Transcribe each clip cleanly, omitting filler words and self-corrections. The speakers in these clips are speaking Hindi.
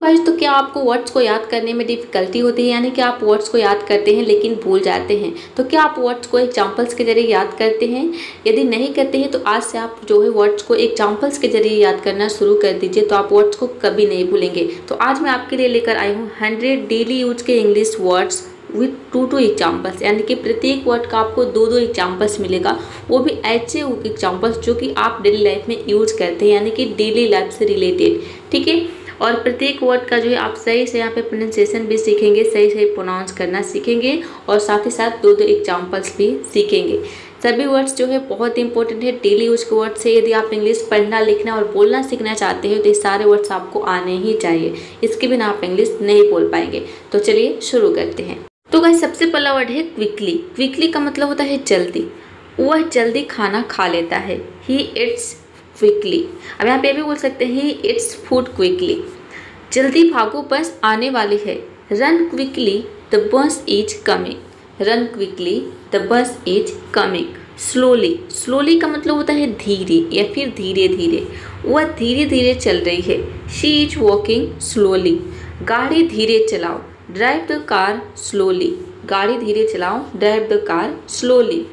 गाइस, तो क्या आपको वर्ड्स को याद करने में डिफिकल्टी होती है, यानी कि आप वर्ड्स को याद करते हैं लेकिन भूल जाते हैं? तो क्या आप वर्ड्स को एग्जांपल्स के जरिए याद करते हैं? यदि नहीं करते हैं तो आज से आप जो है वर्ड्स को एग्जांपल्स के जरिए याद करना शुरू कर दीजिए, तो आप वर्ड्स को कभी नहीं भूलेंगे। तो आज मैं आपके लिए लेकर आई हूँ 100 डेली यूज के इंग्लिश वर्ड्स विथ 2 एग्जाम्पल्स, यानी कि प्रत्येक वर्ड का आपको 2 एग्जाम्पल्स मिलेगा, वो भी ऐसे एग्जाम्पल्स जो कि आप डेली लाइफ में यूज करते हैं, यानी कि डेली लाइफ से रिलेटेड। ठीक है, और प्रत्येक वर्ड का जो है आप सही से यहाँ पे प्रोनाउंसिएशन भी सीखेंगे, सही सही प्रोनाउंस करना सीखेंगे, और साथ ही साथ 2 एग्जाम्पल्स भी सीखेंगे। सभी वर्ड्स जो है बहुत इंपॉर्टेंट है, डेली यूज के वर्ड से। यदि आप इंग्लिश पढ़ना, लिखना और बोलना सीखना चाहते हो तो ये सारे वर्ड्स आपको आने ही चाहिए, इसके बिना आप इंग्लिश नहीं बोल पाएंगे। तो चलिए शुरू करते हैं। तो गाइस, सबसे पहला वर्ड है क्विकली। क्विकली का मतलब होता है जल्दी, वह जल्दी खाना खा लेता है। ही इट्स क्विकली। अब यहाँ पे भी बोल सकते हैं ही इट्स फूड क्विकली। जल्दी भागो, बस आने वाली है। Run quickly, the bus is coming. Run quickly, the bus is coming. Slowly. Slowly का मतलब होता है धीरे या फिर धीरे धीरे, वह धीरे धीरे चल रही है। She is walking slowly. गाड़ी धीरे चलाओ, ड्राइव द कार स्लोली। गाड़ी धीरे चलाओ, drive the car slowly.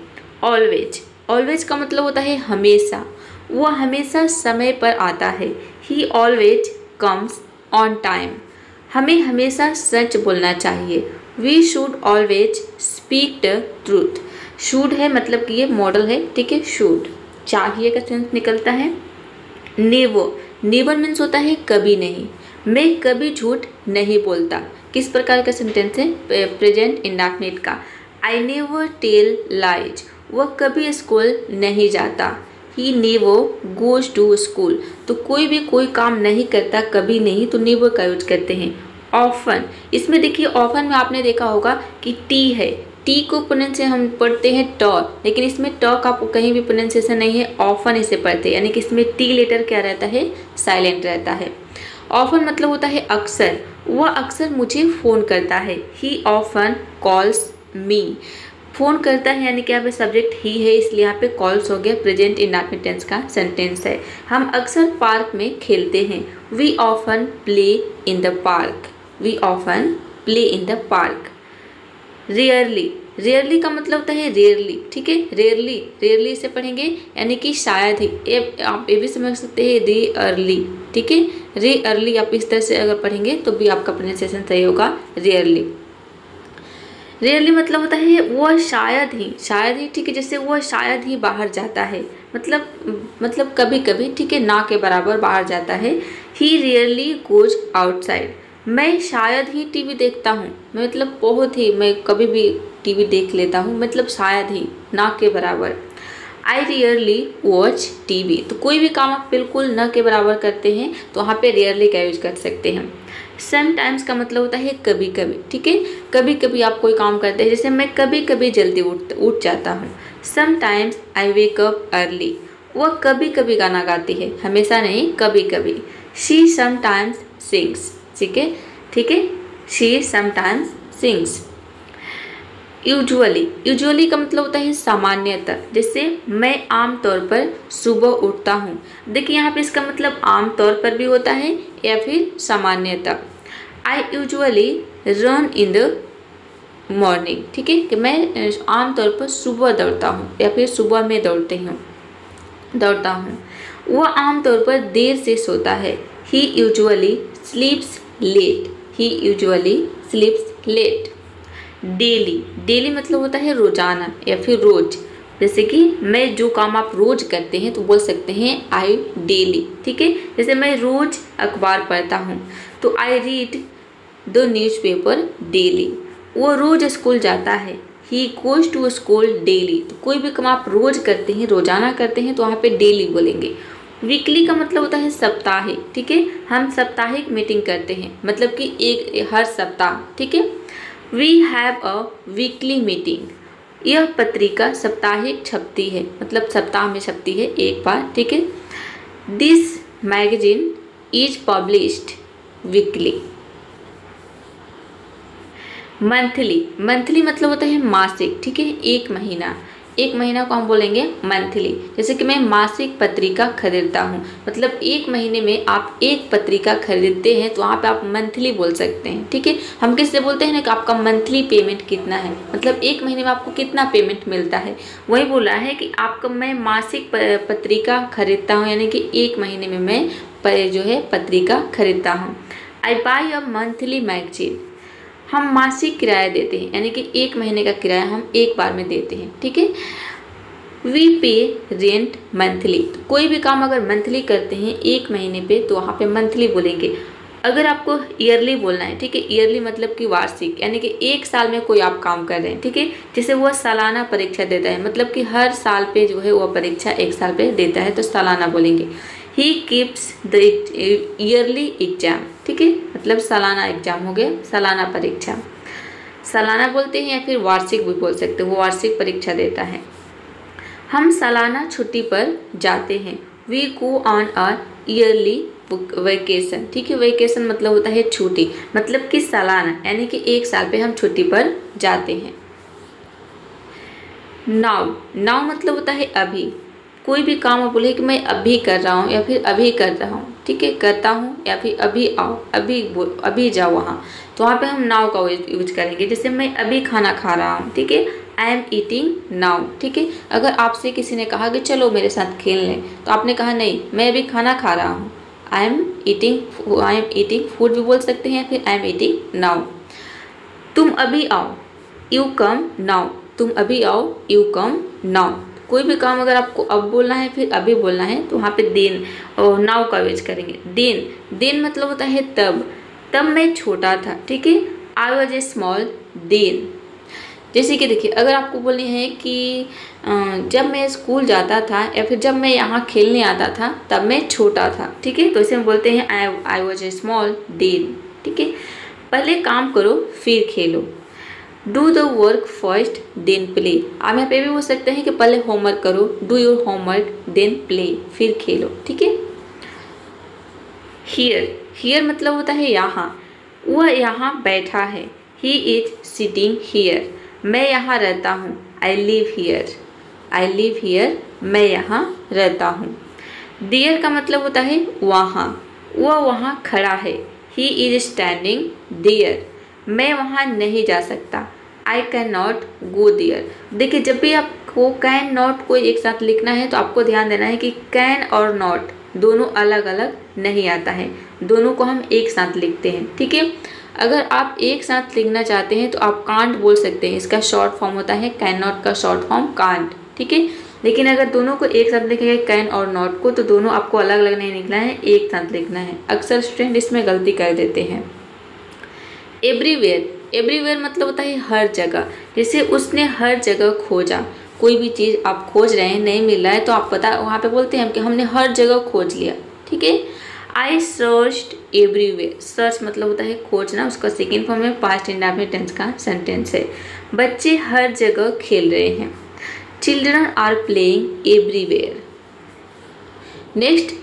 Always. Always का मतलब होता है हमेशा, वह हमेशा समय पर आता है। He always comes on time. हमें हमेशा सच बोलना चाहिए। We should always speak the truth. Should है मतलब कि ये मॉडल है, ठीक है। शुड चाहिए का सेंस निकलता है। नेवर। नेवर मीन्स होता है कभी नहीं। मैं कभी झूठ नहीं बोलता। किस प्रकार का सेंटेंस है? प्रेजेंट इंडेफिनिट का। I never tell lies. वह कभी स्कूल नहीं जाता। He never goes to school. तो कोई भी कोई काम नहीं करता कभी नहीं, तो नेवर का यूज करते हैं। ऑफन। इसमें देखिए ऑफन में आपने देखा होगा कि टी है, टी को प्रोनाउंसिएशन हम पढ़ते हैं ट, लेकिन इसमें ट का कहीं भी प्रोनाउंसिएशन नहीं है, ऑफन इसे पढ़ते हैं, यानी कि इसमें टी लेटर क्या रहता है? साइलेंट रहता है। ऑफन मतलब होता है अक्सर, वह अक्सर मुझे फ़ोन करता है। ही ऑफन कॉल्स मी। फ़ोन करता है यानी कि यहाँ पे सब्जेक्ट ही है, इसलिए यहाँ पे कॉल्स हो गया, प्रेजेंट इंडेफिनिट टेंस का सेंटेंस है। हम अक्सर पार्क में खेलते हैं। We often play in the park. We often play in the park. Rarely. Rarely का मतलब होता है रेयरली, ठीक है। रेयरली, रेयरली से पढ़ेंगे यानी कि शायद ही। आप ये भी समझ सकते हैं रेयरली, ठीक है। रेयरली आप इस तरह से अगर पढ़ेंगे तो भी आपका प्रोनाउंसिएशन सही होगा, रेयरली। रेयरली मतलब होता है वह शायद ही, ठीक है। जैसे वह शायद ही बाहर जाता है, मतलब कभी कभी, ठीक है, ना के बराबर बाहर जाता है। ही रेयरली गोज आउटसाइड। मैं शायद ही टीवी देखता हूँ, मतलब बहुत ही, मैं कभी भी टीवी देख लेता हूँ, मतलब शायद ही, ना के बराबर। आई रेयरली वॉच टीवी। तो कोई भी काम आप बिल्कुल न के बराबर करते हैं तो वहाँ पे रेयरली का यूज कर सकते हैं। समटाइम्स का मतलब होता है कभी कभी, ठीक है। कभी कभी आप कोई काम करते हैं, जैसे मैं कभी कभी जल्दी उठ जाता हूँ। Sometimes I wake up early. वह कभी कभी गाना गाती है, हमेशा नहीं, कभी कभी। शी समटाइम्स सिंग्स, ठीक है, ठीक है। She sometimes sings. Usually. Usually का मतलब होता है सामान्यतः, जैसे मैं आमतौर पर सुबह उठता हूँ। देखिए यहाँ पे इसका मतलब आमतौर पर भी होता है या फिर सामान्यतः। I usually run in the morning, ठीक है, कि मैं आमतौर पर सुबह दौड़ता हूँ या फिर सुबह में दौड़ता हूँ। वह आमतौर पर देर से सोता है। He usually sleeps late. He usually sleeps late. Daily. Daily मतलब होता है रोजाना या फिर रोज, जैसे कि मैं जो काम आप रोज करते हैं तो बोल सकते हैं आई डेली, ठीक है। जैसे मैं रोज अखबार पढ़ता हूँ तो I read the newspaper daily. वो रोज स्कूल जाता है। He goes to school daily. तो कोई भी काम आप रोज करते हैं, रोजाना करते हैं, तो वहाँ पे डेली बोलेंगे। वीकली का मतलब होता है साप्ताहिक, ठीक है। हम साप्ताहिक मीटिंग करते हैं, मतलब कि हर सप्ताह, ठीक है। We have a weekly meeting. यह पत्रिका साप्ताहिक छपती है, मतलब सप्ताह में छपती है एक बार, ठीक है। This magazine is published weekly. Monthly. Monthly मतलब होता है मासिक, ठीक है, एक महीना। एक महीना को हम बोलेंगे मंथली। जैसे कि मैं मासिक पत्रिका खरीदता हूँ, मतलब एक महीने में आप एक पत्रिका खरीदते हैं तो वहाँ पे आप मंथली बोल सकते हैं। ठीक है, हम किससे बोलते हैं ना कि आपका मंथली पेमेंट कितना है, मतलब एक महीने में आपको कितना पेमेंट मिलता है। वही बोला है कि आपका मैं मासिक पत्रिका खरीदता हूँ, यानी कि एक महीने में मैं जो है पत्रिका खरीदता हूँ। आई बाय अ मंथली मैगजीन, हम मासिक किराया देते हैं, यानी कि एक महीने का किराया हम एक बार में देते हैं। ठीक है, वी पे रेंट मंथली, तो कोई भी काम अगर मंथली करते हैं एक महीने पे तो वहाँ पे मंथली बोलेंगे। अगर आपको ईयरली बोलना है, ठीक है, ईयरली मतलब कि वार्षिक, यानी कि एक साल में कोई आप काम कर रहे हैं, ठीक है, जैसे वो सालाना परीक्षा देता है, मतलब कि हर साल पे जो है वो परीक्षा एक साल पे देता है तो सालाना बोलेंगे। He keeps the yearly exam, ठीक है, मतलब सालाना एग्जाम हो गया, सालाना परीक्षा सालाना बोलते हैं, या फिर वार्षिक भी बोल सकते हैं, वो वार्षिक परीक्षा देता है। हम सालाना छुट्टी पर जाते हैं, we go on a yearly vacation, ठीक है, वेकेशन मतलब होता है छुट्टी, मतलब कि सालाना, यानी कि एक साल पे हम छुट्टी पर जाते हैं। नाउ, नाउ मतलब होता है अभी, कोई भी काम आप बोले कि मैं अभी कर रहा हूँ या फिर अभी कर रहा हूँ, ठीक है, करता हूँ या फिर अभी आओ, अभी जाओ वहाँ, तो वहाँ पे हम नाउ का यूज करेंगे। जैसे मैं अभी खाना खा रहा हूँ, ठीक है, आई एम ईटिंग नाउ, ठीक है। अगर आपसे किसी ने कहा कि चलो मेरे साथ खेल लें, तो आपने कहा नहीं मैं अभी खाना खा रहा हूँ, आई एम ईटिंग फूड भी बोल सकते हैं, फिर आई एम ईटिंग नाउ। तुम अभी आओ, यू कम नाउ, तुम अभी आओ, यू कम नाउ। कोई भी काम अगर आपको अब बोलना है फिर अभी बोलना है तो वहाँ पे देन और नाउ का यूज करेंगे। देन मतलब होता है तब मैं छोटा था, ठीक है, I was a small then. जैसे कि देखिए अगर आपको बोलनी है कि जब मैं स्कूल जाता था या फिर जब मैं यहाँ खेलने आता था तब मैं छोटा था, ठीक है, तो इसे हम बोलते हैं I was a small then, ठीक है। पहले काम करो फिर खेलो, do the work first then play. आप यहाँ पे भी बोल सकते हैं कि पहले होमवर्क करो, do your homework then play, फिर खेलो, ठीक है। हियर मतलब होता है यहाँ, वह यहाँ बैठा है, ही इज सिटिंग हियर, मैं यहाँ रहता हूँ, आई लिव हियर, मैं यहाँ रहता हूँ। देयर का मतलब होता है वहाँ, वह वहाँ खड़ा है, ही इज स्टैंडिंग देयर, मैं वहाँ नहीं जा सकता, I can not go there. देखिए जब भी आपको कैन नॉट को एक साथ लिखना है तो आपको ध्यान देना है कि कैन और नॉट दोनों अलग अलग नहीं आता है, दोनों को हम एक साथ लिखते हैं, ठीक है। अगर आप एक साथ लिखना चाहते हैं तो आप कांट बोल सकते हैं, इसका शॉर्ट फॉर्म होता है कैन नॉट का शॉर्ट फॉर्म कांट, ठीक है। लेकिन अगर दोनों को एक साथ लिखेंगे कैन और नॉट को, तो दोनों आपको अलग अलग नहीं लिखना है, एक साथ लिखना है। अक्सर स्टूडेंट इसमें गलती कर देते हैं। एवरीवेयर मतलब होता है हर जगह, जैसे उसने हर जगह खोजा, कोई भी चीज़ आप खोज रहे हैं नहीं मिल रहा है तो आप पता वहाँ पे बोलते हैं कि हमने हर जगह खोज लिया, ठीक है। आई सर्च्ड एवरीवेयर, सर्च मतलब होता है खोजना, उसका सेकेंड फॉर्म में पास्ट इंडेफिनिट टेंस का सेंटेंस है। बच्चे हर जगह खेल रहे हैं, children are playing everywhere. Next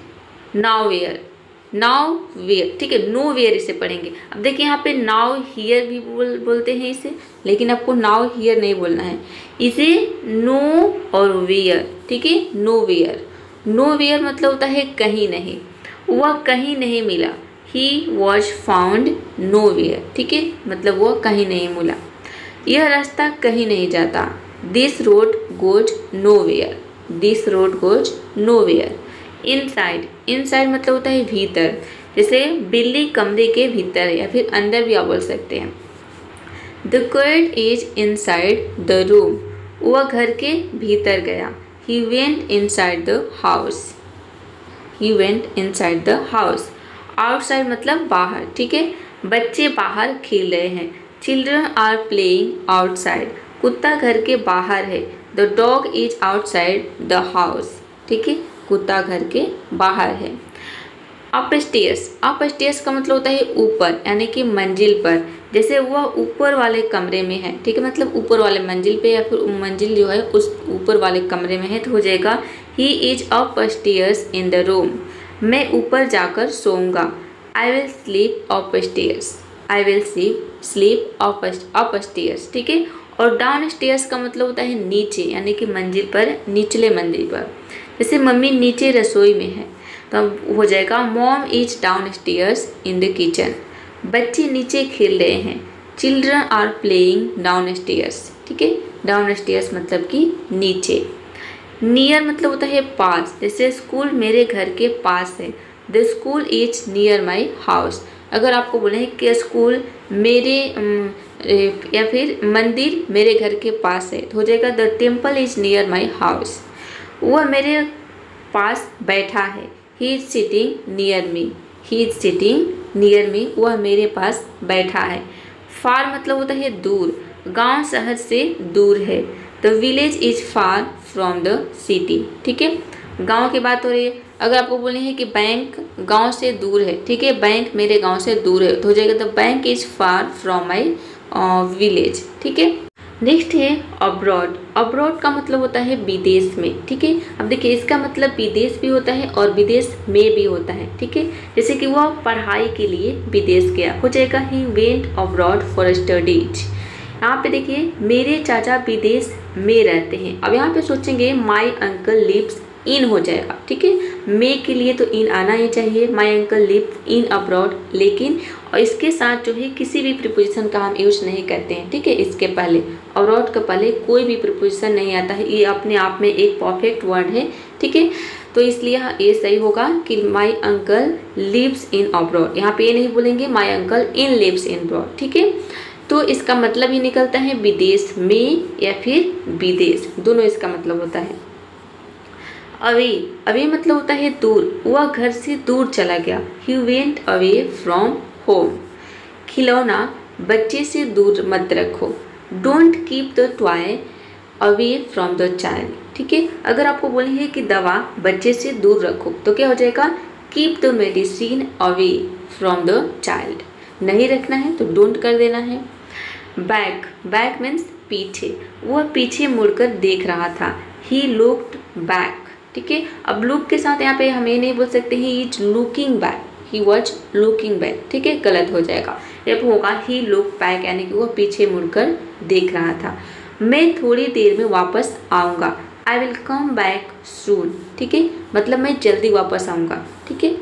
nowhere, ठीक है, नो वेयर इसे पढ़ेंगे। अब देखिए यहाँ पे नाउ हियर भी बोलते हैं इसे, लेकिन आपको नाउ हियर नहीं बोलना है, इसे नो और वेयर, ठीक है, नो वेयर मतलब होता है कहीं नहीं, वह कहीं नहीं मिला, he was found nowhere, ठीक है, मतलब वह कहीं नहीं मिला। यह रास्ता कहीं नहीं जाता, this road goes nowhere. Inside मतलब होता है भीतर, जैसे बिल्ली कमरे के भीतर या फिर अंदर भी आप बोल सकते हैं। The cat is inside the room, वह घर के भीतर गया, he went inside the house. Outside मतलब बाहर, ठीक है, बच्चे बाहर खेल रहे हैं, चिल्ड्रन आर प्लेइंग आउटसाइड, कुत्ता घर के बाहर है, the dog is outside the house, ठीक है, कुत्ता घर के बाहर है। अपस्टेयर्स का मतलब होता है ऊपर, यानी कि मंजिल पर, जैसे वह ऊपर वाले कमरे में है, ठीक है, मतलब ऊपर वाले मंजिल पे या फिर मंजिल जो है उस ऊपर वाले कमरे में है तो हो जाएगा he is upstairs in the room, मैं ऊपर जाकर सोऊंगा, I will sleep upstairs, upstairs, ठीक है। और डाउन स्टेयर्स का मतलब होता है नीचे, यानी कि मंजिल पर, निचले मंजिल पर। जैसे मम्मी नीचे रसोई में है तो अब हो जाएगा mom is downstairs in the kitchen. बच्चे नीचे खेल रहे हैं, children are playing downstairs. ठीक है, डाउन स्टेयर्स मतलब कि नीचे। नियर मतलब होता है पास, जैसे स्कूल मेरे घर के पास है, the school is near my house. अगर आपको बोले कि स्कूल मेरे या फिर मंदिर मेरे घर के पास है तो हो जाएगा the temple is near my house. वह मेरे पास बैठा है, he is sitting near me, he is sitting near me, वह मेरे पास बैठा है। फार मतलब होता है दूर, गांव शहर से दूर है, the village is far from the city. ठीक है, गांव की बात हो रही है। अगर आपको बोलनी है कि बैंक गांव से दूर है, ठीक है, बैंक मेरे गांव से दूर है तो हो जाएगा the bank is far from my village. ठीक है, नेक्स्ट है अब्रॉड। अब्रॉड का मतलब होता है विदेश में। ठीक है, अब देखिए इसका मतलब विदेश भी होता है और विदेश में भी होता है। ठीक है, जैसे कि वह पढ़ाई के लिए विदेश गया, हो जाएगा he went abroad for studies. यहाँ पे देखिए मेरे चाचा विदेश में रहते हैं। अब यहाँ पे सोचेंगे माई अंकल लिव्स इन हो जाएगा। ठीक है, मे के लिए तो इन आना ही चाहिए, my uncle live in abroad, लेकिन इसके साथ जो है किसी भी प्रीपोजिशन का हम यूज नहीं करते हैं। ठीक है, इसके पहले अब्रॉड के पहले कोई भी प्रीपोजिशन नहीं आता है, ये अपने आप में एक परफेक्ट वर्ड है। ठीक है, तो इसलिए ये सही होगा कि my uncle lives in abroad. यहाँ पे ये नहीं बोलेंगे my uncle in lives in abroad. ठीक है, तो इसका मतलब ही निकलता है विदेश में या फिर विदेश, दोनों इसका मतलब होता है। अवे, अवे मतलब होता है दूर, वह घर से दूर चला गया, he went away from home. खिलौना बच्चे से दूर मत रखो, don't keep the toy away from the child. ठीक है, अगर आपको बोले है कि दवा बच्चे से दूर रखो तो क्या हो जाएगा keep the medicine away from the child. नहीं रखना है तो डोंट कर देना है। बैक, बैक मीन्स पीछे, वह पीछे मुड़कर देख रहा था, ही लुक्ड बैक। ठीक है, अब लुक के साथ यहाँ पे हम ये नहीं बोल सकते he is looking back, he was looking back. ठीक है, गलत हो जाएगा, ये होगा ही लुक बैक, यानी कि वह पीछे मुड़कर देख रहा था। मैं थोड़ी देर में वापस आऊँगा, I will come back soon. ठीक है, मतलब मैं जल्दी वापस आऊँगा। ठीक है,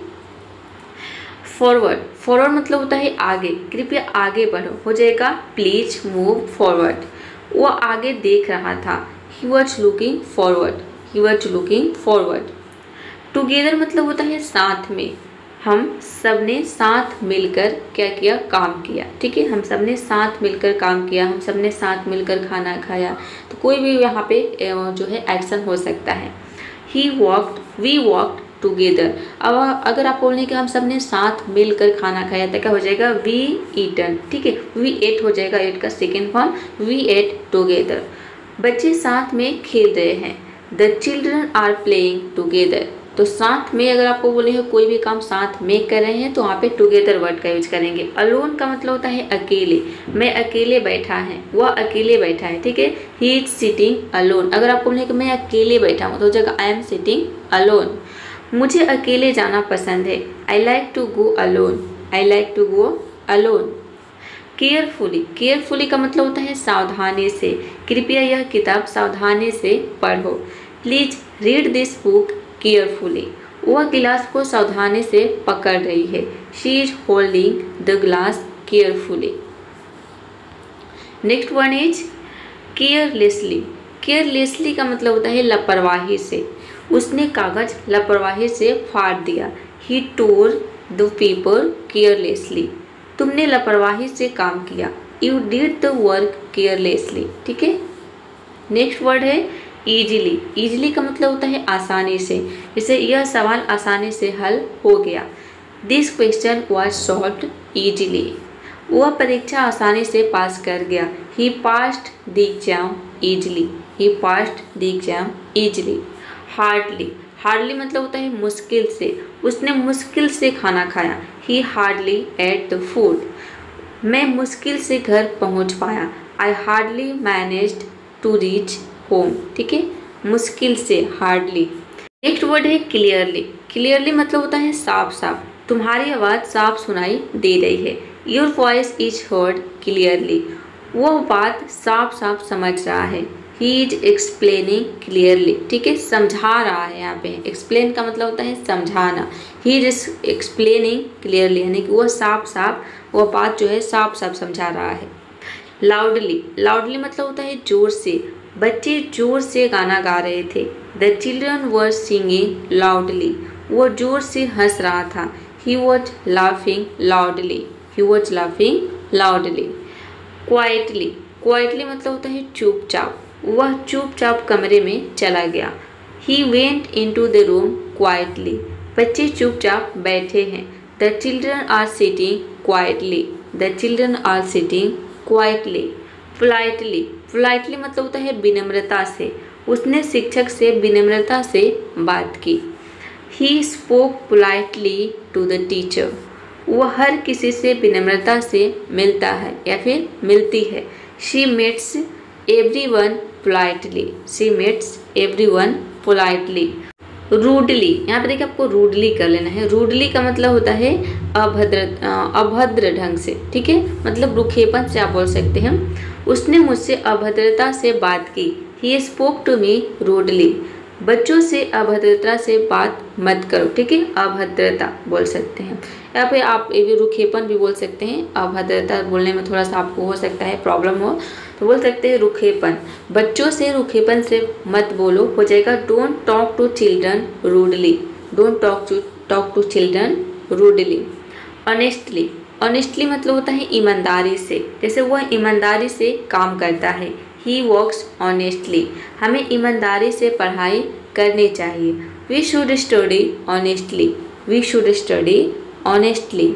फॉरवर्ड, फॉरवर्ड मतलब होता है आगे, कृपया आगे बढ़ो, हो जाएगा प्लीज मूव फॉरवर्ड। वो आगे देख रहा था, he was looking forward, he was looking forward. Together मतलब होता है साथ में, हम सब ने साथ मिलकर क्या किया, काम किया। ठीक है, हम सब ने साथ मिलकर काम किया, हम सब ने साथ मिलकर खाना खाया, तो कोई भी यहाँ पे जो है एक्शन हो सकता है। He walked, we walked together. अब अगर आप बोलें कि हम सब ने साथ मिलकर खाना खाया तो क्या हो जाएगा वी ईटन। ठीक है, वी एट हो जाएगा, एट का second form, we ate together. बच्चे साथ में खेल रहे हैं, the children are playing together. तो साथ में अगर आपको बोले हैं कोई भी काम साथ में कर रहे हैं तो वहाँ पे टुगेदर वर्ड का यूज करेंगे। अलोन का मतलब होता है अकेले, मैं अकेले बैठा है, वह अकेले बैठा है। ठीक है, ही इज सिटिंग अलोन। अगर आपको बोले कि मैं अकेले बैठा हूँ तो हो जाएगा आई एम सिटिंग अलोन। मुझे अकेले जाना पसंद है, I like to go alone, I like to go alone. Carefully, carefully का मतलब होता है सावधानी से, कृपया यह किताब सावधानी से पढ़ो। Please read this book carefully. वह गिलास को सावधानी से पकड़ रही है, she is holding the glass carefully. Next one is carelessly. Carelessly का मतलब होता है लापरवाही से, उसने कागज लापरवाही से फाड़ दिया, ही टोर द पेपर केयरलेसली। तुमने लापरवाही से काम किया, you did the work carelessly. ठीक है, नेक्स्ट वर्ड है ईजिली। ईजिली का मतलब होता है आसानी से, जैसे यह सवाल आसानी से हल हो गया, this question was solved easily. वह परीक्षा आसानी से पास कर गया, he passed the exam easily, he passed the exam easily. Hardly, hardly मतलब होता है मुश्किल से, उसने मुश्किल से खाना खाया, he hardly ate the food. मैं मुश्किल से घर पहुंच पाया, I hardly managed to reach home. ठीक है, मुश्किल से, हार्डली। नेक्स्ट वर्ड है क्लियरली। क्लियरली मतलब होता है साफ साफ, तुम्हारी आवाज़ साफ सुनाई दे रही है, your voice is heard clearly. वह बात साफ साफ समझ रहा है। ही इज एक्सप्लेनिंग क्लियरली, ठीक है, समझा रहा है। यहाँ पे एक्सप्लेन का मतलब होता है समझाना। ही इज एक्सप्लेनिंग क्लियरली यानी कि वह साफ साफ वह बात जो है साफ साफ समझा रहा है। लाउडली, लाउडली मतलब होता है जोर से। बच्चे जोर से गाना गा रहे थे। The children were singing loudly, वो जोर से हंस रहा था। He was laughing loudly, he was laughing loudly. Quietly, quietly मतलब होता है चुपचाप। वह चुपचाप कमरे में चला गया। He went into the room quietly, बच्चे चुपचाप बैठे हैं। The children are sitting quietly, the children are sitting quietly. Politely, politely मतलब होता है विनम्रता से। उसने शिक्षक से विनम्रता से बात की। He spoke politely to the teacher, वह हर किसी से विनम्रता से मिलता है या फिर मिलती है। She meets everyone politely, she meets everyone politely. Rudely, यहाँ पर देखिए आपको रूडली कर लेना है। रूडली का मतलब होता है अभद्र ढंग से, ठीक है, मतलब रुखेपन से आप बोल सकते हैं। उसने मुझसे अभद्रता से बात की। He spoke to me rudely, बच्चों से अभद्रता से बात मत करो, ठीक है, अभद्रता बोल सकते हैं। यहाँ पे आप ये भी रुखेपन भी बोल सकते हैं। अभद्रता बोलने में थोड़ा सा आपको हो सकता है प्रॉब्लम हो तो बोल सकते हैं रुखेपन। बच्चों से रुखेपन से मत बोलो, हो जाएगा don't talk to children rudely, don't talk to children rudely. Honestly, honestly मतलब होता है ईमानदारी से, जैसे वह ईमानदारी से काम करता है। ही वर्क्स ऑनेस्टली, हमें ईमानदारी से पढ़ाई करनी चाहिए। We should study honestly, we should study honestly.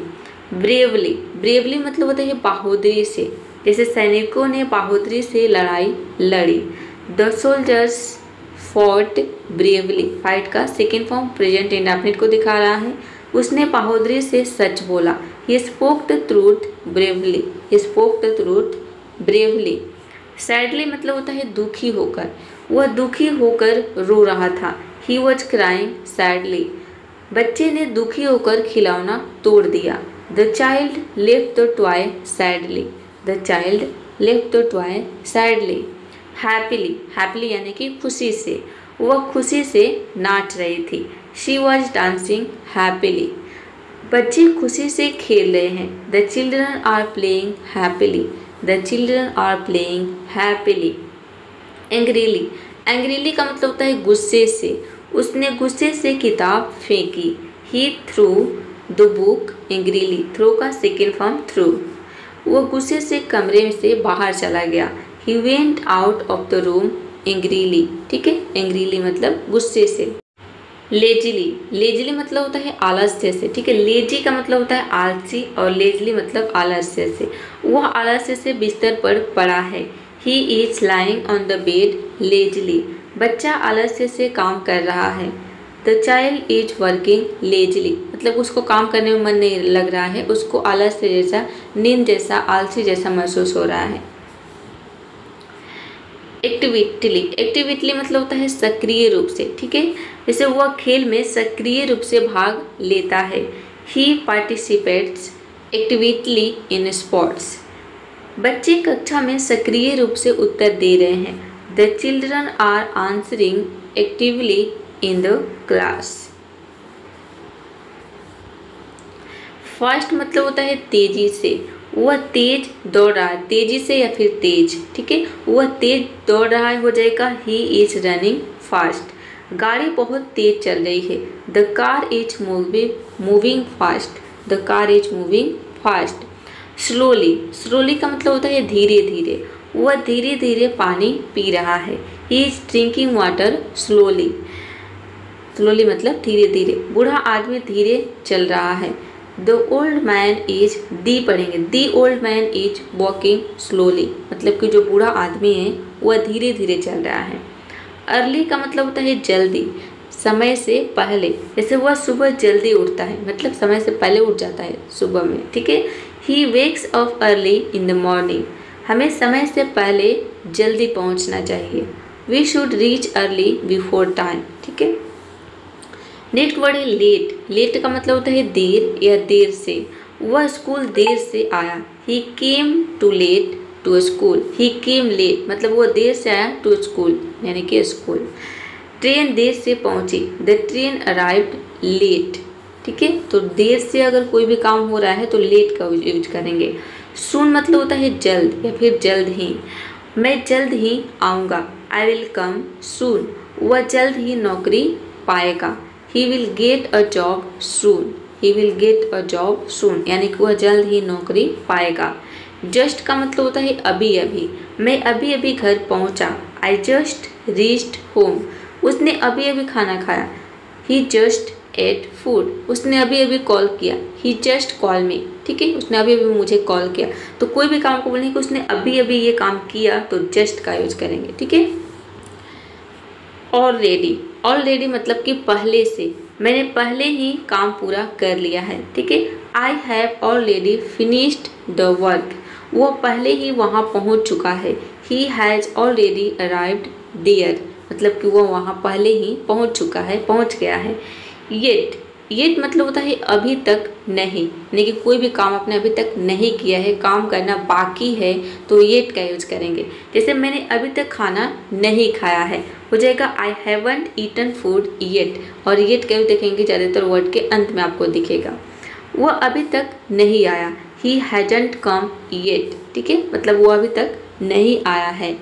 Bravely, bravely मतलब होता है बहादुरी से, जैसे सैनिकों ने बहादुरी से लड़ाई लड़ी। The soldiers fought bravely, fight का सेकेंड फॉर्म प्रेजेंट इंडेफिनिट को दिखा रहा है। उसने बहादुरी से सच बोला। He spoke the truth bravely, he spoke the truth bravely. Sadly मतलब होता है दुखी होकर, वह दुखी होकर रो रहा था। ही वॉज क्राइंग सैडली, बच्चे ने दुखी होकर खिलौना तोड़ दिया। The child left the toy sadly, the child left the toy sadly. Happily, happily यानी कि खुशी से, वह खुशी से नाच रही थी। शी वॉज डांसिंग हैप्पीली, बच्चे खुशी से खेल रहे हैं। The children are playing happily, the children are playing happily. Angrily, angrily का मतलब होता है गुस्से से। उसने गुस्से से किताब फेंकी। He threw the book angrily, throw का सेकेंड फॉर्म थ्रू। वह गुस्से से कमरे से बाहर चला गया। He went out of the room angrily, ठीक है, एंग्रीली मतलब गुस्से से। लेजिली, लेजिली मतलब होता है आलस्य से, ठीक है, लेजी का मतलब होता है आलसी और लेजिली मतलब आलस्य से। वह आलस्य से बिस्तर पर पड़ा है। He is lying on the bed lazily, बच्चा आलस्य से काम कर रहा है। The child is working lazily मतलब उसको काम करने में मन नहीं लग रहा है, उसको आलस्य जैसा, नींद जैसा, आलसी जैसा महसूस हो रहा है। एक्टिविटली, एक्टिविटली मतलब होता है सक्रिय रूप से, ठीक है, जैसे वह खेल में सक्रिय रूप से भाग लेता है। ही पार्टिसिपेट्स एक्टिविटली इन स्पोर्ट्स, बच्चे कक्षा में सक्रिय रूप से उत्तर दे रहे हैं। The children are answering actively in the class. Fast मतलब होता है तेजी से, वह तेज दौड़ रहा है, तेजी से या फिर तेज, ठीक है, वह तेज दौड़ रहा है, हो जाएगा ही इज रनिंग फास्ट। गाड़ी बहुत तेज चल रही है। The car is moving fast, the car is moving fast. Slowly, slowly का मतलब होता है धीरे धीरे, वह धीरे धीरे पानी पी रहा है। He is drinking water slowly, slowly मतलब धीरे धीरे। बूढ़ा आदमी धीरे चल रहा है। द ओल्ड मैन इज, दी पढ़ेंगे, the old man is walking slowly मतलब कि जो बूढ़ा आदमी है वह धीरे धीरे चल रहा है। अर्ली का मतलब होता है जल्दी, समय से पहले, जैसे वह सुबह जल्दी उठता है मतलब समय से पहले उठ जाता है सुबह में, ठीक है। He wakes up early in the morning, हमें समय से पहले जल्दी पहुंचना चाहिए। We should reach early before time, ठीक है। नेक्स्ट वर्ड है लेट, लेट का मतलब होता है देर या देर से, वह स्कूल देर से आया। He came too late to school. He came late मतलब वो देर से आया टू स्कूल यानी कि स्कूल। ट्रेन देर से पहुंची, द ट्रेन अराइव्ड लेट। ठीक है, तो देर से अगर कोई भी काम हो रहा है तो लेट का यूज करेंगे। सून मतलब होता है जल्द या फिर जल्द ही। मैं जल्द ही आऊँगा, आई विल कम सून। वह जल्द ही नौकरी पाएगा, he will get a job soon. He will get a job soon यानी कि वह जल्द ही नौकरी पाएगा। जस्ट का मतलब होता है अभी अभी। मैं अभी अभी घर पहुंचा, आई जस्ट रीच्ड होम। उसने अभी अभी खाना खाया, ही जस्ट एट फूड। उसने अभी अभी कॉल किया, ही जस्ट कॉल मी। ठीक है, उसने अभी अभी मुझे कॉल किया। तो कोई भी काम को बोलने कि उसने अभी अभी ये काम किया तो जस्ट का यूज करेंगे। ठीक है, ऑलरेडी। ऑलरेडी मतलब कि पहले से, मैंने पहले ही काम पूरा कर लिया है। ठीक है, I have already finished the work. वो पहले ही वहाँ पहुँच चुका है, he has already arrived there मतलब कि वो वहाँ पहले ही पहुँच चुका है, पहुँच गया है। येट। येट मतलब होता है अभी तक नहीं, यानी कि कोई भी काम आपने अभी तक नहीं किया है, काम करना बाकी है तो येट का यूज करेंगे। जैसे मैंने अभी तक खाना नहीं खाया है, हो जाएगा I haven't eaten food yet. और येट का यूज देखेंगे ज़्यादातर वर्ड के अंत में आपको दिखेगा। वो अभी तक नहीं आया, ही हैजंट कम येट। ठीक है, मतलब वो अभी तक नहीं आया है।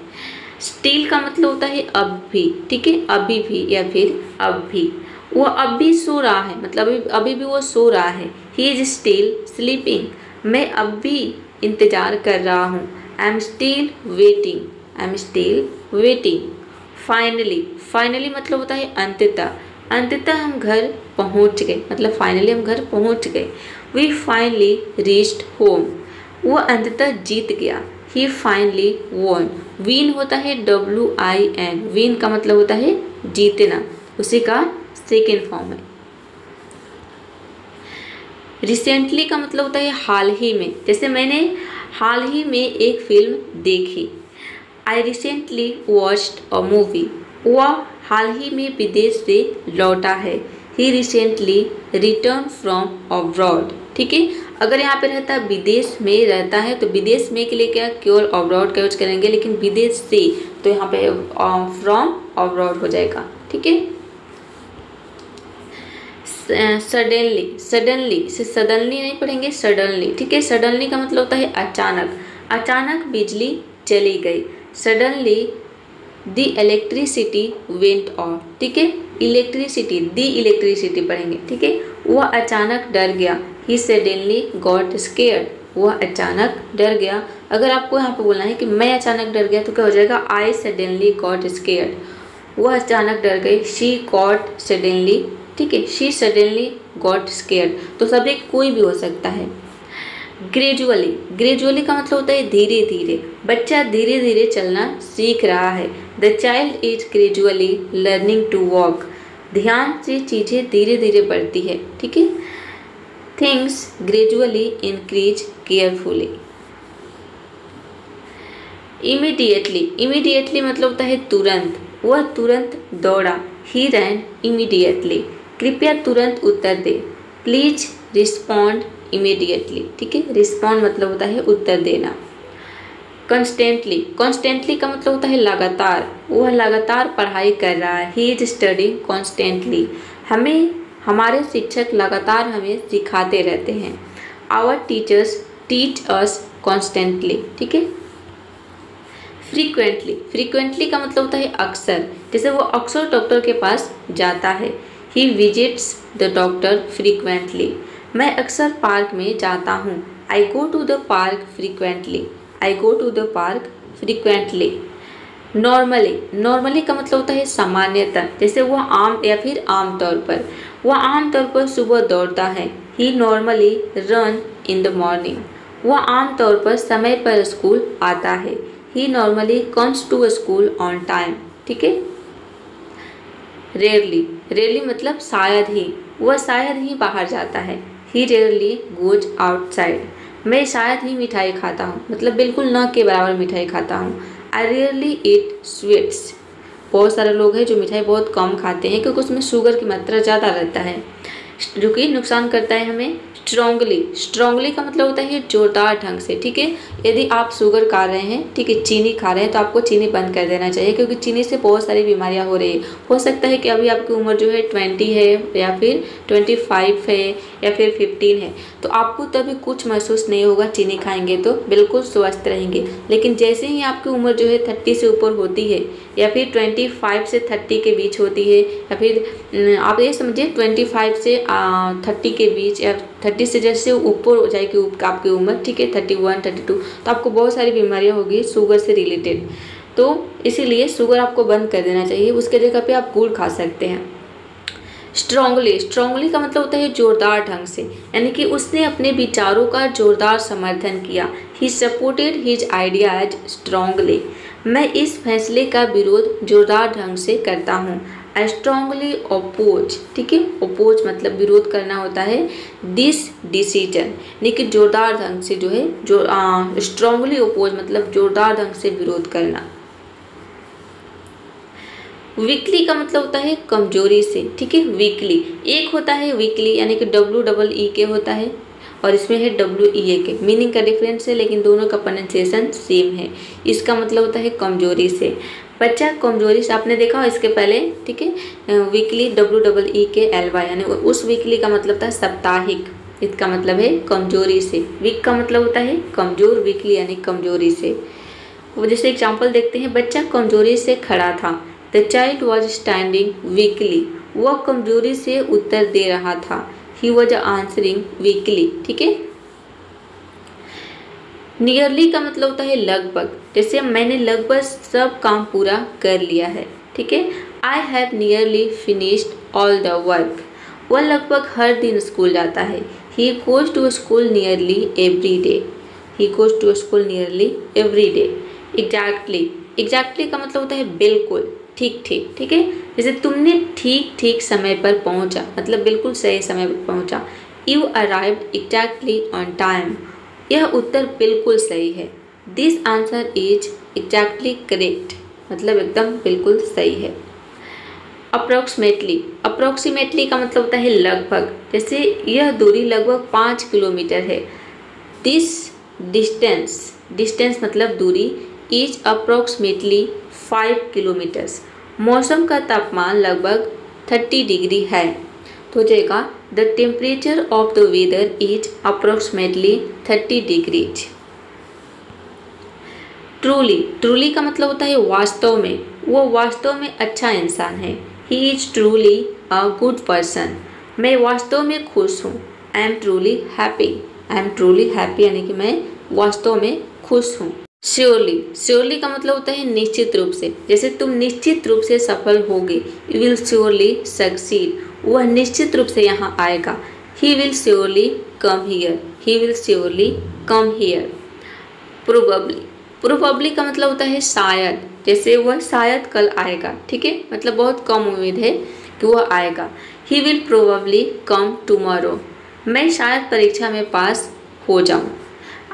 स्टिल का मतलब होता है अब भी। ठीक है, अभी भी या फिर अब भी। वो अब भी सो रहा है मतलब अभी भी वो सो रहा है, ही इज स्टिल स्लीपिंग। मैं अब भी इंतज़ार कर रहा हूँ, I am still waiting. I am still waiting. Finally. Finally मतलब होता है अंततः। अंततः हम घर पहुँच गए मतलब फाइनली हम घर पहुँच गए। We finally reached home. वो अंततः जीत गया, ही फाइनली वॉन। विन होता है WIN। विन का मतलब होता है जीतना, उसी का सेकेंड फॉर्म है। रिसेंटली का मतलब होता है हाल ही में। जैसे मैंने हाल ही में एक फिल्म देखी, I recently watched a movie. वह हाल ही में विदेश से लौटा है, ही रिसेंटली रिटर्न फ्रॉम अब्रॉड। ठीक है, अगर यहाँ पे रहता है विदेश में रहता है तो विदेश में के लिए क्या केवल अब्रॉड का यूज करेंगे, लेकिन विदेश से तो यहाँ पे फ्रॉम अब्रॉड हो जाएगा। ठीक है, सडनली। सडनली से सडनली नहीं पढ़ेंगे, सडनली। ठीक है, सडनली का मतलब होता है अचानक। अचानक बिजली चली गई, suddenly the electricity went of. ठीक है, इलेक्ट्रिसिटी दी इलेक्ट्रिसिटी पढ़ेंगे। ठीक है, वह अचानक डर गया, ही सडनली गॉट स्केयर्ड। वह अचानक डर गया। अगर आपको यहाँ पे बोलना है कि मैं अचानक डर गया तो क्या हो जाएगा, आई सडनली गॉट स्केयर्ड। वह अचानक डर गई, शी गॉट सडनली। ठीक है, शी सडनली गॉट स्केयर्ड। तो सब्जेक्ट कोई भी हो सकता है। ग्रेजुअली। ग्रेजुअली का मतलब होता है धीरे धीरे। बच्चा धीरे धीरे चलना सीख रहा है, the child is gradually learning to walk. ध्यान से चीज़ें धीरे धीरे बढ़ती है। ठीक है, things gradually increase carefully. Immediately. Immediately मतलब होता है तुरंत। वह तुरंत दौड़ा, ही रैन इमीडिएटली। कृपया तुरंत उत्तर दे, प्लीज रिस्पॉन्ड इमीडिएटली। ठीक है, रिस्पॉन्ड मतलब होता है उत्तर देना। कॉन्स्टेंटली। कॉन्स्टेंटली का मतलब होता है लगातार। वह लगातार पढ़ाई कर रहा है, ही इज स्टडिंग कॉन्स्टेंटली। हमें हमारे शिक्षक लगातार हमें सिखाते रहते हैं, our teachers teach us constantly. ठीक है, फ्रीक्वेंटली। फ्रीक्वेंटली का मतलब होता है अक्सर। जैसे वो अक्सर डॉक्टर के पास जाता है, he visits the doctor frequently. मैं अक्सर पार्क में जाता हूँ, I go to the park frequently. I go to the park frequently. Normally. Normally का मतलब होता है सामान्यतः। जैसे वह आम या फिर आमतौर पर। वह आमतौर पर सुबह दौड़ता है, he normally run in the morning. वह आमतौर पर समय पर स्कूल आता है, he normally comes to school on time. ठीक है, रेयरली। रेयरली मतलब शायद ही। वह शायद ही बाहर जाता है, ही रेयरली गोज आउटसाइड। मैं शायद ही मिठाई खाता हूँ मतलब बिल्कुल न के बराबर मिठाई खाता हूँ, आई रेयरली ईट स्वीट्स। बहुत सारे लोग हैं जो मिठाई बहुत कम खाते हैं क्योंकि उसमें शुगर की मात्रा ज़्यादा रहता है जो कि नुकसान करता है हमें। स्ट्रांगली, स्ट्रांगली का मतलब होता है जोरदार ढंग से, ठीक है। यदि आप शुगर खा रहे हैं, ठीक है, चीनी खा रहे हैं, तो आपको चीनी बंद कर देना चाहिए, क्योंकि चीनी से बहुत सारी बीमारियां हो रही है। हो सकता है कि अभी आपकी उम्र जो है 20 है या फिर 25 है या फिर 15 है, तो आपको तभी कुछ महसूस नहीं होगा, चीनी खाएंगे तो बिल्कुल स्वस्थ रहेंगे। लेकिन जैसे ही आपकी उम्र जो है 30 से ऊपर होती है या फिर 25 से 30 के बीच होती है, या फिर आप ये समझिए 25 से 30 के बीच, या 30 से जैसे ऊपर हो जाएगी आपकी उम्र, ठीक है, 31, 32, तो आपको बहुत सारी बीमारियां होगी शुगर से रिलेटेड। तो इसीलिए शुगर आपको बंद कर देना चाहिए, उसके जगह पे आप गुड़ खा सकते हैं। स्ट्रांगली, स्ट्रांगली का मतलब होता है जोरदार ढंग से, यानी कि उसने अपने विचारों का जोरदार समर्थन किया। He supported his ideas strongly. मैं इस फैसले का विरोध जोरदार ढंग से करता हूँ। आई स्ट्रांगली ओपोज, ठीक है, ओपोज मतलब विरोध करना होता है। दिस डिसीजन, यानी कि जोरदार ढंग से जो है, जो स्ट्रांगली ओपोज मतलब जोरदार ढंग से विरोध करना। वीकली का मतलब होता है कमजोरी से, ठीक है, वीकली। एक होता है वीकली यानी कि WEEK होता है, और इसमें है WEAK। मीनिंग का डिफरेंस है, लेकिन दोनों का प्रोनाउंसिएशन सेम है। इसका मतलब होता है कमजोरी से। बच्चा कमजोरी से, आपने देखा इसके पहले, ठीक है, वीकली WEEKLY, यानी उस वीकली का मतलब था साप्ताहिक, इसका मतलब है कमजोरी से। वीक का मतलब होता है कमजोर, वीकली यानी कमजोरी से। वो जैसे एग्जाम्पल देखते हैं, बच्चा कमजोरी से खड़ा था। The child was standing weekly, वह कमजोरी से उत्तर दे रहा था। ही वॉज आंसरिंग वीकली, ठीक है। नियरली का मतलब होता है लगभग, जैसे मैंने लगभग सब काम पूरा कर लिया है, ठीक है। I have nearly finished all the work, वह लगभग हर दिन स्कूल जाता है। He goes to school nearly every day, he goes to school nearly every day. Exactly, exactly का मतलब होता है बिल्कुल, ठीक ठीक, ठीक है। जैसे तुमने ठीक ठीक समय पर पहुंचा, मतलब बिल्कुल सही समय पर पहुंचा। You arrived exactly on time, यह उत्तर बिल्कुल सही है। This answer is exactly correct, मतलब एकदम बिल्कुल सही है। अप्रोक्सीमेटली, अप्रोक्सीमेटली का मतलब होता है लगभग, जैसे यह दूरी लगभग 5 किलोमीटर है। दिस डिस्टेंस, डिस्टेंस मतलब दूरी, इज अप्रोक्सीमेटली 5 किलोमीटर्स। मौसम का तापमान लगभग 30 डिग्री है। तो जाएगा the temperature of the weather is approximately 30 degrees. Truly, truly का मतलब होता है वास्तव में, वो वास्तव में अच्छा इंसान है। He is truly a good person, मैं वास्तव में खुश हूँ। I am truly happy, I am truly happy यानी कि मैं वास्तव में खुश हूँ। श्योरली, श्योरली का मतलब होता है निश्चित रूप से, जैसे तुम निश्चित रूप से सफल होगे। यू विल श्योरली सक्सीड, वह निश्चित रूप से यहाँ आएगा। He will surely come here, he will surely come here. Probably, probably का मतलब होता है शायद, जैसे वह शायद कल आएगा, ठीक है, मतलब बहुत कम उम्मीद है कि वह आएगा। He will probably come tomorrow, मैं शायद परीक्षा में पास हो जाऊँ।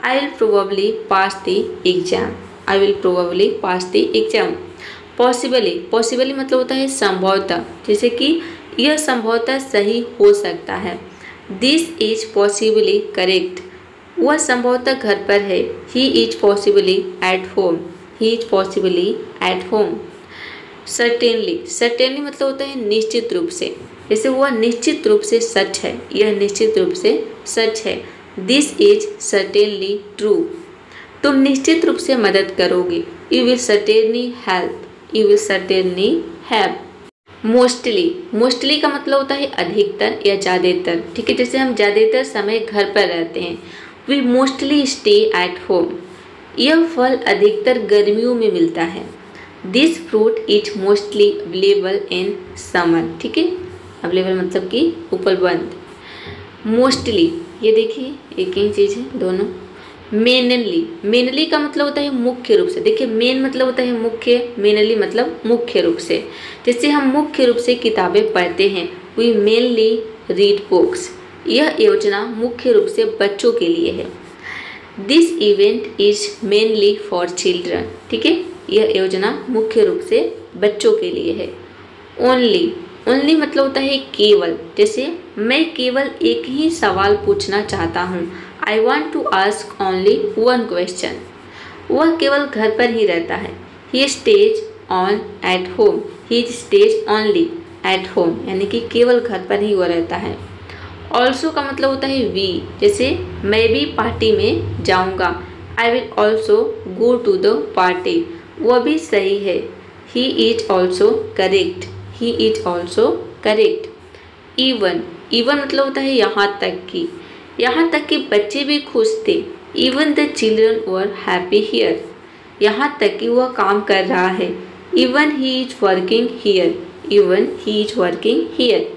I will probably pass the exam, I will probably pass the exam। Possibly, possibly मतलब होता है संभवतः, जैसे कि यह संभवतः सही हो सकता है। This is possibly correct, वह संभवतः घर पर है। He is possibly at home, he is possibly at home। Certainly, certainly मतलब होता है निश्चित रूप से, जैसे वह निश्चित रूप से सच है, यह निश्चित रूप से सच है। दिस इज सर्टेनली ट्रू, तुम निश्चित रूप से मदद करोगे। You will certainly help, you will certainly help. Mostly, mostly का मतलब होता है अधिकतर या ज़्यादातर, ठीक है, जैसे हम ज़्यादातर समय घर पर रहते हैं। We mostly stay at home, यह फल अधिकतर गर्मियों में मिलता है। This fruit is mostly available in summer, ठीक है, अवेलेबल मतलब कि उपलब्ध। मोस्टली, ये देखिए एक ही चीज़ है दोनों। मेनली, मेनली का मतलब होता है मुख्य रूप से, देखिए मेन मतलब होता है मुख्य, मेनली मतलब मुख्य रूप से। जैसे हम मुख्य रूप से किताबें पढ़ते हैं, वी मेनली रीड बुक्स, यह योजना मुख्य रूप से बच्चों के लिए है। This event is mainly for children, ठीक है, यह योजना मुख्य रूप से बच्चों के लिए है। ओनली, ओनली मतलब होता है केवल, जैसे मैं केवल एक ही सवाल पूछना चाहता हूँ। I want to ask only one question. वह केवल घर पर ही रहता है। He stays on at home. He stays only at home, यानी कि केवल घर पर ही वो रहता है। ऑल्सो का मतलब होता है वी, जैसे मैं भी पार्टी में जाऊंगा। I will also go to the party. वह भी सही है। He is also correct. He is also correct. Even, even मतलब होता है यहाँ तक कि, यहाँ तक कि बच्चे भी खुश थे। Even the children were happy here. यहाँ तक कि वह काम कर रहा है। Even he is working here. Even he is working here.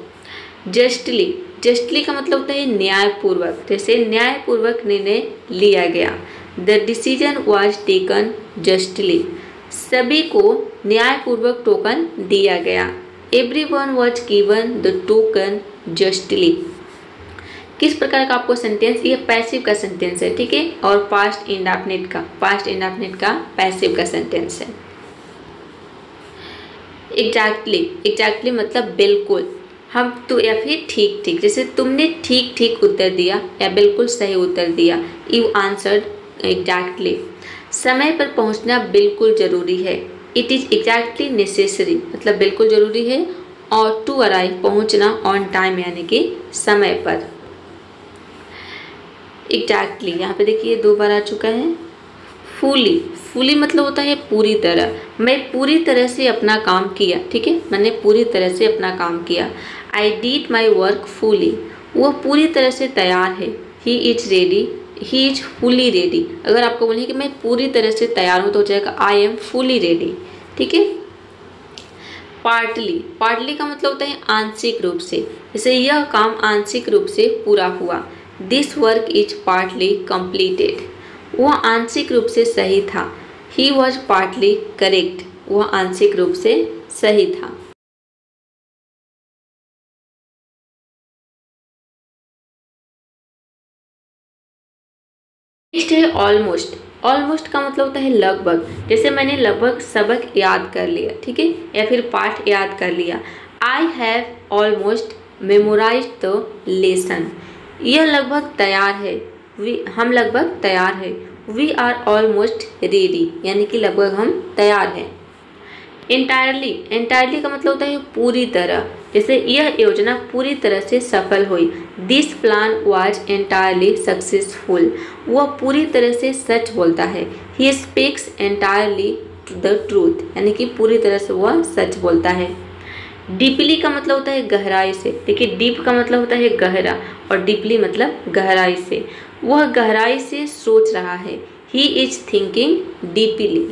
Justly, justly का मतलब होता है न्यायपूर्वक, जैसे न्यायपूर्वक निर्णय लिया गया। The decision was taken justly. सभी को न्यायपूर्वक टोकन दिया गया। Everyone was given the token justly. किस प्रकार का आपको सेंटेंस, ये पैसिव का सेंटेंस है, ठीक है, और पास्ट इंडेफिनिट का, पास्ट इंडेफिनिट का पैसिव का सेंटेंस है। एग्जैक्टली, एग्जैक्टली मतलब बिल्कुल, हम तो, या फिर ठीक ठीक, जैसे तुमने ठीक ठीक उत्तर दिया या बिल्कुल सही उत्तर दिया। You answered exactly. समय पर पहुंचना बिल्कुल ज़रूरी है। इट इज़ एग्जैक्टली नेसेसरी, मतलब बिल्कुल ज़रूरी है। और टू अराइव, पहुंचना ऑन टाइम, यानी कि समय पर। एग्जैक्टली यहाँ पे देखिए 2 बार आ चुका है। फुली, फुली मतलब होता है पूरी तरह। मैं पूरी तरह से अपना काम किया, ठीक है, मैंने पूरी तरह से अपना काम किया। I did my work fully. वह पूरी तरह से तैयार है। He is ready. He is fully ready. अगर आपको बोले कि मैं पूरी तरह से तैयार हूँ तो हो जाएगा आई एम फुली रेडी, ठीक है। पार्टली, पार्टली का मतलब होता है आंशिक रूप से, जैसे यह काम आंशिक रूप से पूरा हुआ। This work is partly completed. वह आंशिक रूप से सही था। He was partly correct. वह आंशिक रूप से सही था। नेक्स्ट है ऑलमोस्ट। ऑलमोस्ट का मतलब होता है लगभग, जैसे मैंने लगभग सबक याद कर लिया, ठीक है, या फिर पाठ याद कर लिया। I have almost memorised the lesson. यह लगभग तैयार है। हम लगभग तैयार है। वी आर ऑलमोस्ट रेडी, यानी कि लगभग हम तैयार हैं। एंटायरली, एंटायरली का मतलब होता है पूरी तरह, जैसे यह योजना पूरी तरह से सफल हुई। This plan was entirely successful. वह पूरी तरह से सच बोलता है। He speaks entirely the truth, यानी कि पूरी तरह से वह सच बोलता है। डीपली का मतलब होता है गहराई से। देखिए डीप का मतलब होता है गहरा और डीपली मतलब गहराई से। वह गहराई से सोच रहा है। He is thinking deeply.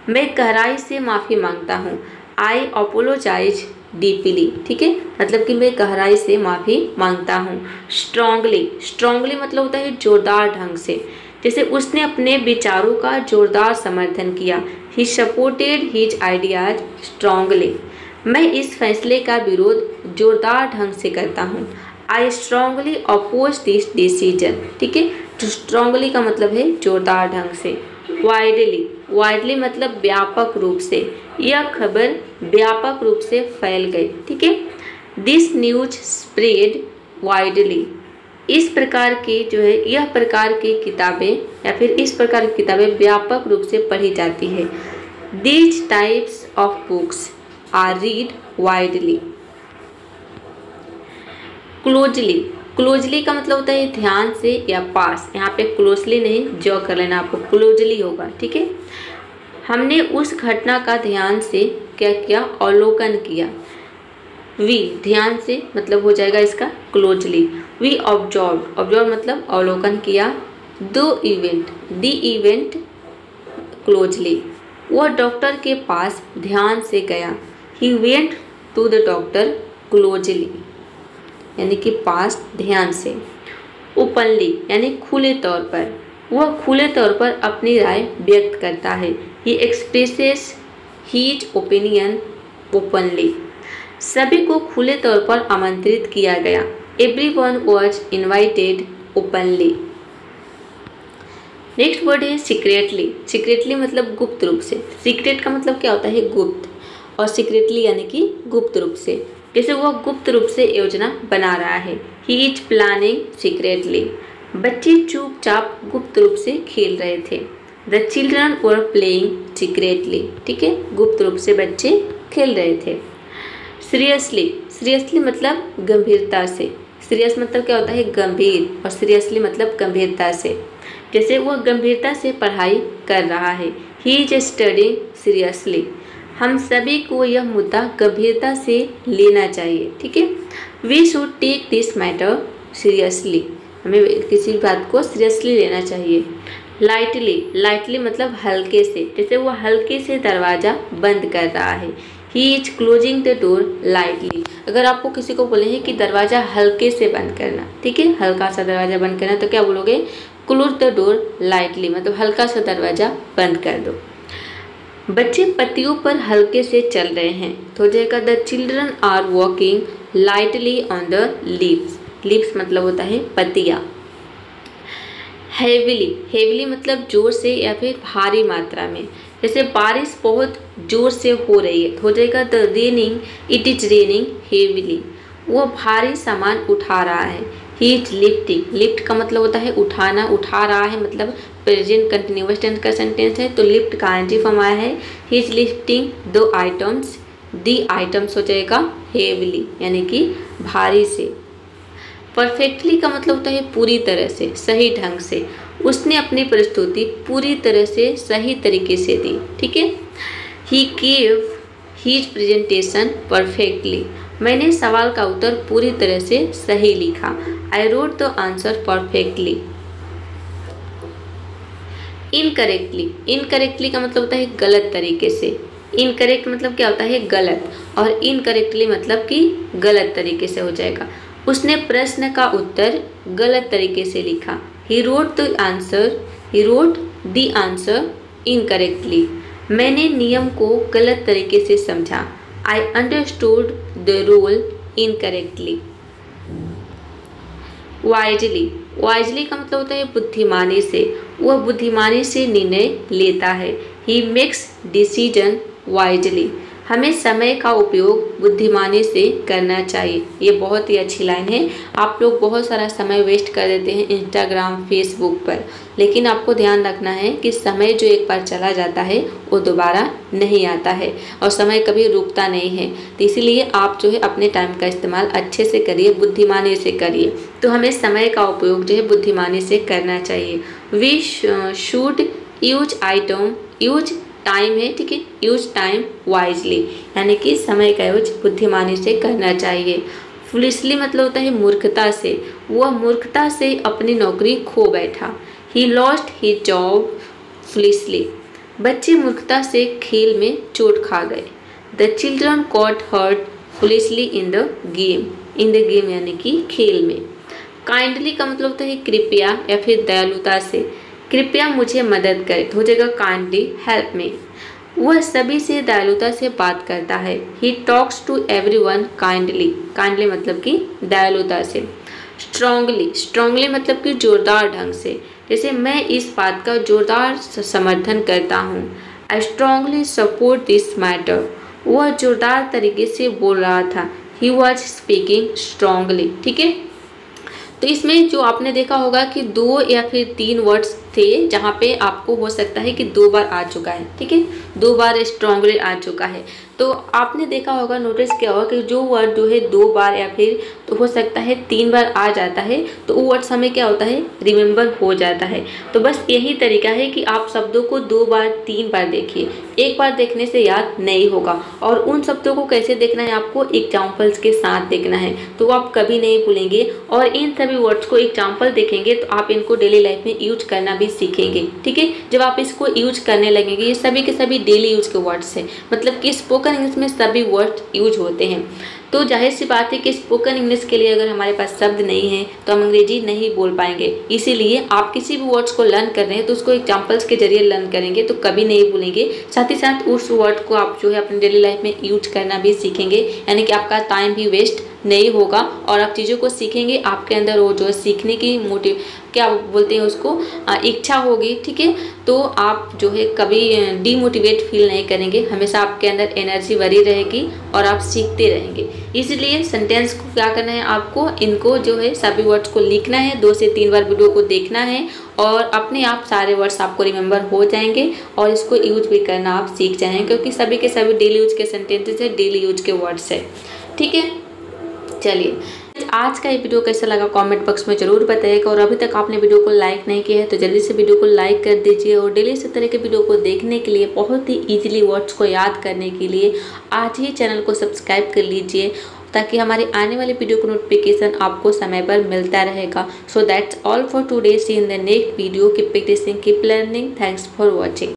मैं गहराई से माफ़ी मांगता हूँ। आई अपोलोजाइज डीपली, ठीक है, मतलब कि मैं गहराई से माफ़ी मांगता हूँ। स्ट्रांगली, स्ट्रांगली मतलब होता है जोरदार ढंग से, जैसे उसने अपने विचारों का जोरदार समर्थन किया। He supported his ideas strongly. मैं इस फैसले का विरोध जोरदार ढंग से करता हूँ। I strongly oppose this decision, ठीक है, तो स्ट्रांगली का मतलब है जोरदार ढंग से। वाइडली, वाइडली मतलब व्यापक रूप से, यह खबर व्यापक रूप से फैल गई, ठीक है। This news spread widely. इस प्रकार की जो है, यह प्रकार की किताबें या फिर इस प्रकार की किताबें व्यापक रूप से पढ़ी जाती है। These types of books are read widely. Closely, closely का मतलब होता है ध्यान से या पास। यहाँ पे क्लोजली नहीं, जो कर लेना आपको, क्लोजली होगा, ठीक है। हमने उस घटना का ध्यान से क्या किया, अवलोकन किया। वी ध्यान से मतलब हो जाएगा इसका क्लोजली। वी ऑब्जर्व, ऑब्जर्व मतलब अवलोकन किया। दो इवेंट, दी इवेंट क्लोजली। वह डॉक्टर के पास ध्यान से गया। He went to the doctor closely, यानी कि पास ध्यान से। ओपनली यानी खुले तौर पर, वह खुले तौर पर अपनी राय व्यक्त करता है। He expresses his opinion openly. सभी को खुले तौर पर आमंत्रित किया गया। Everyone was invited openly. Next word है सीक्रेटली। सीक्रेटली मतलब गुप्त रूप से। सीक्रेट का मतलब क्या होता है, गुप्त, और सीक्रेटली यानी कि गुप्त रूप से। जैसे वह गुप्त रूप से योजना बना रहा है। He is planning secretly. बच्चे चुपचाप गुप्त रूप से खेल रहे थे। The children were playing secretly. ठीक है, गुप्त रूप से बच्चे खेल रहे थे। सीरियसली, सीरियसली मतलब गंभीरता से। सीरियस मतलब क्या होता है, गंभीर, और सीरियसली मतलब गंभीरता से। जैसे वह गंभीरता से पढ़ाई कर रहा है। He is studying seriously. हम सभी को यह मुद्दा गंभीरता से लेना चाहिए। ठीक है, we should take this matter seriously. हमें किसी बात को सीरियसली लेना चाहिए। लाइटली, लाइटली मतलब हल्के से। जैसे वो हल्के से दरवाज़ा बंद कर रहा है। He is closing the door lightly. अगर आपको किसी को बोले हैं कि दरवाज़ा हल्के से बंद करना, ठीक है, हल्का सा दरवाज़ा बंद करना, तो क्या बोलोगे, क्लोज द डोर लाइटली, मतलब हल्का सा दरवाज़ा बंद कर दो। बच्चे पत्तियों पर हल्के से चल रहे हैं, तो हो जाएगा the children are walking lightly on the leaves. Leaves मतलब होता है पत्तियाँ। हेविली, हेविली मतलब जोर से या फिर भारी मात्रा में। जैसे बारिश बहुत जोर से हो रही है, तो हो जाएगा the raining, it is raining heavily. वो भारी सामान उठा रहा है। ही इज लिफ्टिंग, लिफ्ट का मतलब होता है उठाना, उठा रहा है मतलब प्रेजेंट कंटिन्यूअस टेंस का सेंटेंस है, तो लिफ्ट का आईएनजी फॉर्म आया है। ही इज लिफ्टिंग दो आइटम्स, दी आइटम्स हो जाएगा हेविली, यानी कि भारी से। परफेक्टली का मतलब होता है पूरी तरह से, सही ढंग से। उसने अपनी प्रस्तुति पूरी तरह से सही तरीके से दी। ठीक है, he gave his presentation perfectly. मैंने सवाल का उत्तर पूरी तरह से सही लिखा। I wrote the answer perfectly. Incorrectly, incorrectly का मतलब होता है गलत तरीके से। इनकरेक्ट मतलब क्या होता है, गलत, और इनकरेक्टली मतलब कि गलत तरीके से हो जाएगा। उसने प्रश्न का उत्तर गलत तरीके से लिखा। He wrote the answer incorrectly. मैंने नियम को गलत तरीके से समझा। I understood the rule incorrectly. Wisely, wisely का मतलब होता है बुद्धिमानी से। वह बुद्धिमानी से निर्णय लेता है। He makes decision wisely. हमें समय का उपयोग बुद्धिमानी से करना चाहिए। ये बहुत ही अच्छी लाइन है। आप लोग बहुत सारा समय वेस्ट कर देते हैं इंस्टाग्राम, फेसबुक पर, लेकिन आपको ध्यान रखना है कि समय जो एक बार चला जाता है वो दोबारा नहीं आता है, और समय कभी रुकता नहीं है। तो इसीलिए आप जो है अपने टाइम का इस्तेमाल अच्छे से करिए, बुद्धिमानी से करिए। तो हमें समय का उपयोग जो है बुद्धिमानी से करना चाहिए। वी शुड यूज टाइम है, ठीक है, यूज टाइम वाइजली, यानी कि समय का यूज बुद्धिमानी से करना चाहिए। फुलिशली मतलब होता है मूर्खता से। वह मूर्खता से अपनी नौकरी खो बैठा। He lost his job foolishly. बच्चे मूर्खता से खेल में चोट खा गए। The children caught hurt foolishly in the game यानी कि खेल में। काइंडली का मतलब होता है कृपया या फिर दयालुता से। कृपया मुझे मदद करें, तो हो जाएगा काइंडली हेल्प मी। वह सभी से दयालुता से बात करता है। He talks to everyone kindly, kindly मतलब कि दयालुता से। स्ट्रांगली, स्ट्रांगली मतलब कि जोरदार ढंग से। जैसे मैं इस बात का जोरदार समर्थन करता हूँ। I strongly support this matter. वह जोरदार तरीके से बोल रहा था। He was speaking strongly. ठीक है, तो इसमें जो आपने देखा होगा कि 2 या फिर 3 वर्ड्स थे जहाँ पे आपको हो सकता है कि 2 बार आ चुका है। ठीक है, 2 बार स्ट्रांगली आ चुका है। तो आपने देखा होगा, नोटिस किया होगा कि जो वर्ड जो है 2 बार या फिर तो हो सकता है 3 बार आ जाता है, तो वो वर्ड्स हमें क्या होता है, रिमेंबर हो जाता है। तो बस यही तरीका है कि आप शब्दों को 2 बार 3 बार देखिए। एक बार देखने से याद नहीं होगा, और उन शब्दों को कैसे देखना है, आपको एग्जाम्पल्स के साथ देखना है, तो आप कभी नहीं भूलेंगे। और इन सभी वर्ड्स को एग्जाम्पल देखेंगे तो आप इनको डेली लाइफ में यूज करना भी सीखेंगे। ठीक है, जब आप इसको यूज करने लगेंगे, ये सभी के सभी डेली यूज के वर्ड्स हैं, मतलब कि स्पोकन इंग्लिश में सभी वर्ड यूज होते हैं। तो जाहिर सी बात है कि स्पोकन इंग्लिश के लिए अगर हमारे पास शब्द नहीं है तो हम अंग्रेजी नहीं बोल पाएंगे। इसीलिए आप किसी भी वर्ड्स को लर्न कर रहे हैं तो उसको एग्जाम्पल्स के जरिए लर्न करेंगे तो कभी नहीं भूलेंगे। साथ ही साथ उस वर्ड को आप जो है अपनी डेली लाइफ में यूज करना भी सीखेंगे, यानी कि आपका टाइम भी वेस्ट नहीं होगा और आप चीज़ों को सीखेंगे, आपके अंदर वो जो है सीखने की क्या बोलते हैं उसको इच्छा होगी, ठीक है। तो आप जो है कभी डीमोटिवेट फील नहीं करेंगे, हमेशा आपके अंदर एनर्जी भरी रहेगी और आप सीखते रहेंगे। इसलिए सेंटेंस को क्या करना है, आपको इनको जो है सभी वर्ड्स को लिखना है, 2 से 3 बार वीडियो को देखना है और अपने आप सारे वर्ड्स आपको रिमेंबर हो जाएंगे और इसको यूज भी करना आप सीख जाएंगे, क्योंकि सभी के सभी डेली यूज के सेंटेंसेस है, डेली यूज के वर्ड्स है, ठीक है। चलिए, आज का ये वीडियो कैसा लगा कमेंट बॉक्स में ज़रूर बताइएगा और अभी तक आपने वीडियो को लाइक नहीं किया है तो जल्दी से वीडियो को लाइक कर दीजिए और डेली इस तरह के वीडियो को देखने के लिए, बहुत ही इजीली वर्ड्स को याद करने के लिए आज ही चैनल को सब्सक्राइब कर लीजिए ताकि हमारे आने वाले वीडियो को नोटिफिकेशन आपको समय पर मिलता रहेगा। So that's all for today, see in the next video. Keep practising, keep learning. Thanks for watching.